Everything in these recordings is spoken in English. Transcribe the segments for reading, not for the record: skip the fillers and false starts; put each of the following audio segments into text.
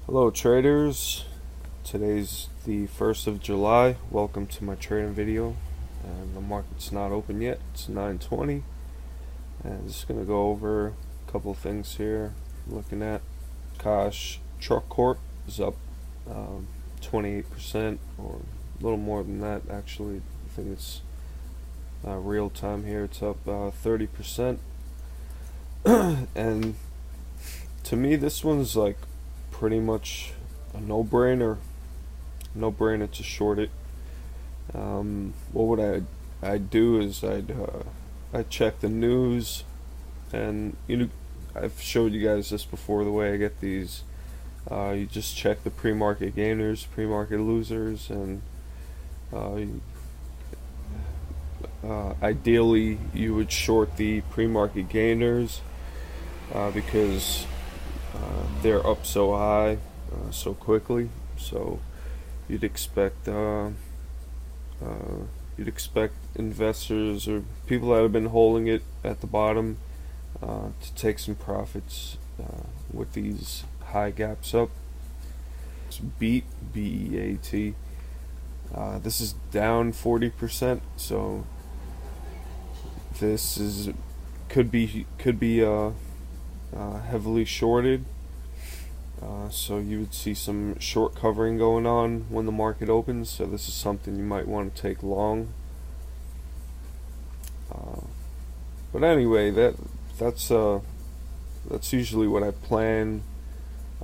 Hello traders, today's the 1st of July. Welcome to my trading video. And the market's not open yet, it's 9:20, and I'm just going to go over a couple of things here. Looking at Kosh Truck Corp is up 28%, or a little more than that actually. I think it's real time here, it's up 30%. And to me this one's like pretty much a no-brainer to short it. What would I'd do is I'd check the news, and I've showed you guys this before. The way I get these, you just check the pre-market gainers, pre-market losers, and ideally you would short the pre-market gainers because they're up so high so quickly. So you'd expect investors or people that have been holding it at the bottom to take some profits with these high gaps up. It's BEAT. This is down 40%, so this is could be heavily shorted. So you would see some short covering going on when the market opens. So this is something you might want to take long. But anyway, that's usually what I plan.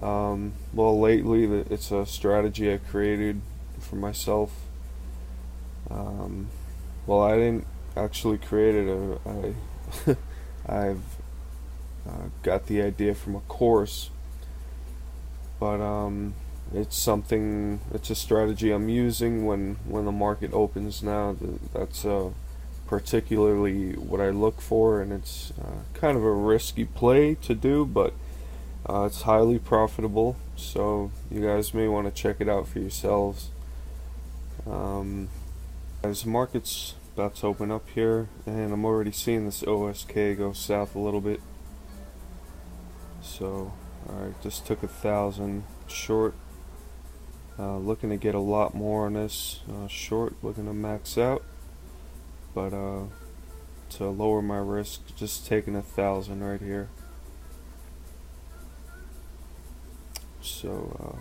Well, lately it's a strategy I created for myself. Well, I didn't actually create it. I've got the idea from a course, but it's a strategy I'm using when the market opens now. That's particularly what I look for, and it's kind of a risky play to do, but it's highly profitable, so you guys may want to check it out for yourselves. As the market's about to open up here, and I'm already seeing this OSK go south a little bit. So, alright, just took 1,000 short. Looking to get a lot more on this short, looking to max out. But to lower my risk, just taking 1,000 right here. So,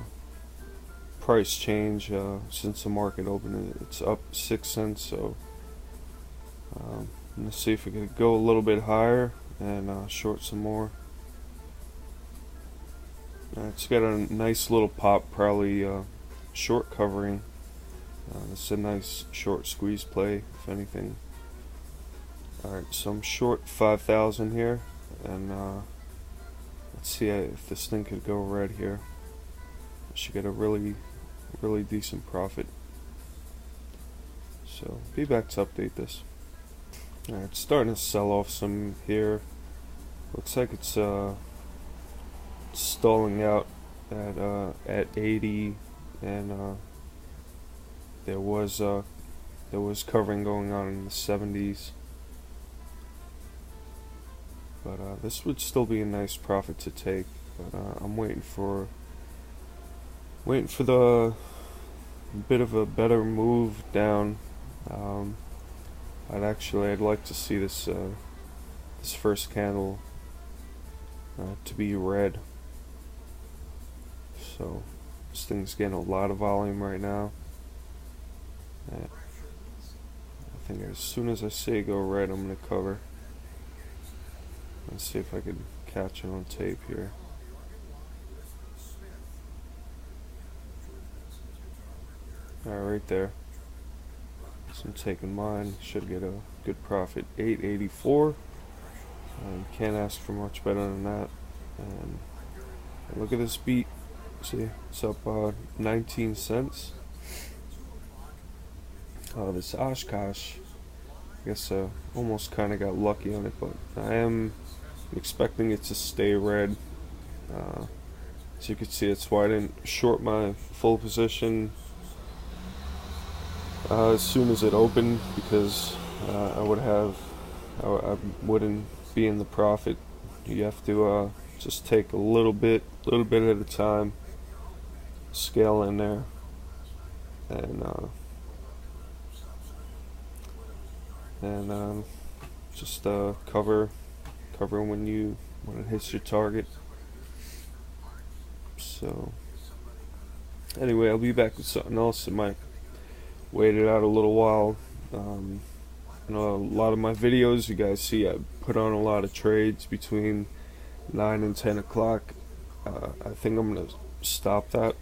price change since the market opened, it's up 6 cents. So, I'm going to see if we can go a little bit higher and short some more. It's got a nice little pop, probably short covering. It's a nice short squeeze play, if anything. Alright, so I'm short 5,000 here, and let's see if this thing could go red here. I should get a really decent profit. So, be back to update this. Alright, it's starting to sell off some here. Looks like it's stalling out at 80, and there was covering going on in the 70s, but this would still be a nice profit to take. But I'm waiting for the bit of a better move down. I'd like to see this first candle to be red. So this thing's getting a lot of volume right now. I think as soon as I see it go red, I'm going to cover. Let's see if I can catch it on tape here. Alright, right there. So I'm taking mine. Should get a good profit. 884. Can't ask for much better than that. And look at this beat. See, it's up 19 cents. This Oshkosh, I guess almost kind of got lucky on it, but I am expecting it to stay red. As you can see, that's why I didn't short my full position as soon as it opened, because I wouldn't be in the profit. You have to just take a little bit at a time. scale in there, and just cover when it hits your target. So anyway, I'll be back with something else. I might wait it out a little while. You know, a lot of my videos you guys see, I put on a lot of trades between 9 and 10 o'clock. I think I'm gonna stop that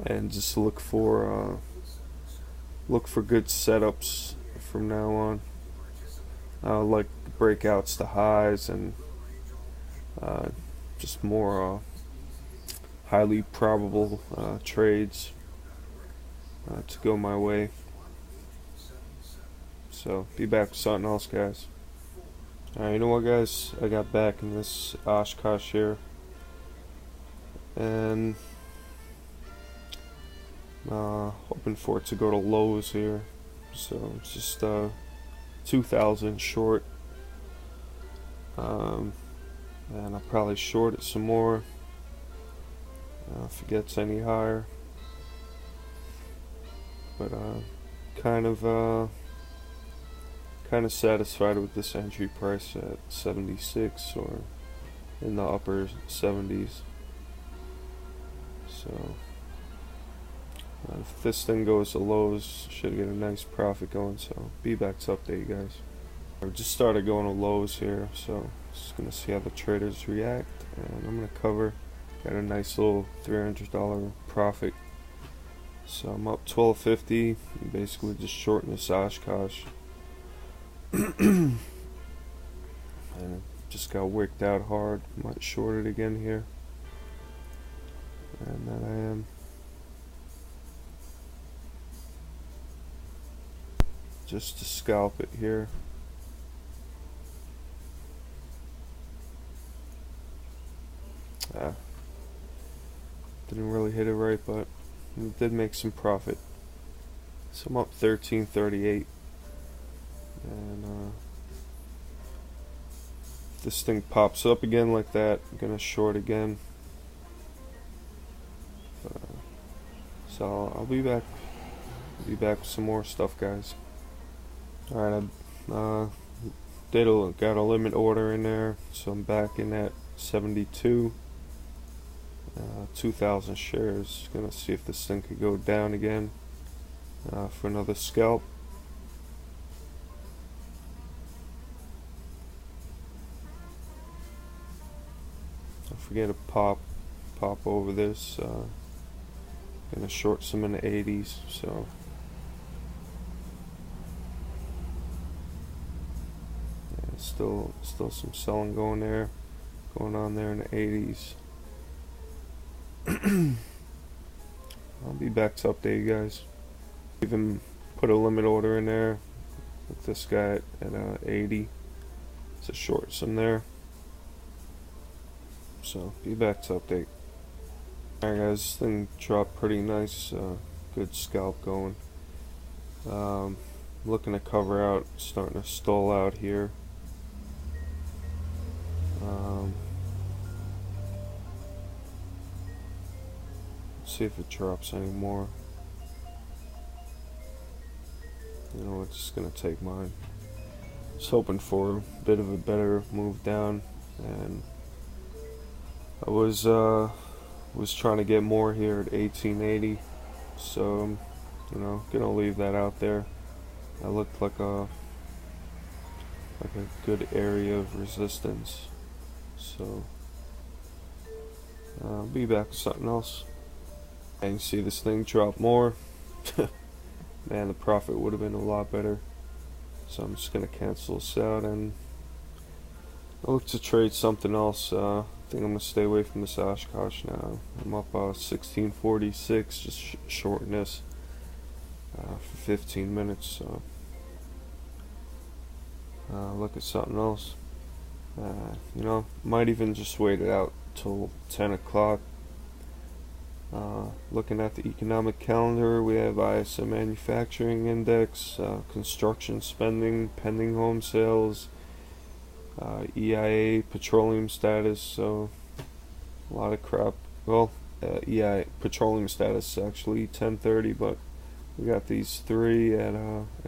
and just look for good setups from now on. Like breakouts to highs, and just more highly probable trades to go my way. So be back with something else, guys. Alright, you know what, guys? I got back in this Oshkosh here, and hoping for it to go to lows here. So it's just 2,000 short, and I'll probably short it some more if it gets any higher. But kind of satisfied with this entry price at 76 or in the upper 70s. So if this thing goes to lows, should get a nice profit going. So be back to update you guys. I just started going to lows here, so just gonna see how the traders react, and I'm gonna cover. Got a nice little $300 profit. So I'm up 1250, basically just shorting this Oshkosh. And just got wicked out hard. Might short it again here, and that I am. Just to scalp it here. Didn't really hit it right, but it did make some profit. So I'm up 1338, and if this thing pops up again like that, I'm gonna short again. So I'll be back. With some more stuff, guys. Alright, I got a limit order in there, so I'm back in at 72. 2,000 shares. Gonna see if this thing could go down again for another scalp. Don't forget to pop over this. Gonna short some in the 80s. So yeah, still some selling going on there in the 80s. I'll be back to update you guys. Even put a limit order in there with this guy at 80. It's a short some there. So be back to update. Alright, guys, this thing dropped pretty nice. Good scalp going. Looking to cover out, starting to stall out here. See if it drops anymore. You know, it's just gonna take mine. Just hoping for a bit of a better move down, and I was trying to get more here at 1880. So you know, gonna leave that out there. That looked like a good area of resistance. So I'll be back with something else. And you see this thing drop more. Man, the profit would have been a lot better. So I'm just gonna cancel this out and I'll look to trade something else. I think I'm gonna stay away from this Oshkosh now. I'm up 1646, just shorting this for 15 minutes. So look at something else. You know, might even just wait it out till 10 o'clock. Looking at the economic calendar, we have ISM manufacturing index, construction spending, pending home sales, EIA petroleum status. So a lot of crap. Well, EI petroleum status actually 10:30, but we got these three at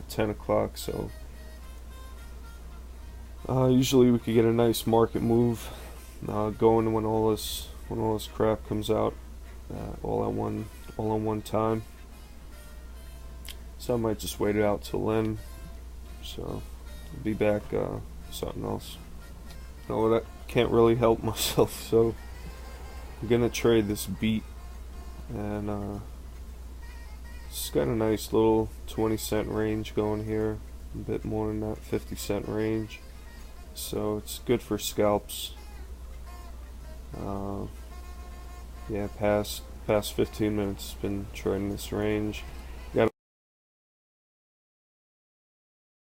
10 o'clock. So usually we could get a nice market move going when all this crap comes out all at one time. So I might just wait it out till then. So I'll be back something else. No, that can't really help myself. So I'm gonna trade this beat, and it's got a nice little 20-cent range going here, a bit more than that 50-cent range. So it's good for scalps. Yeah, past 15 minutes been trading this range.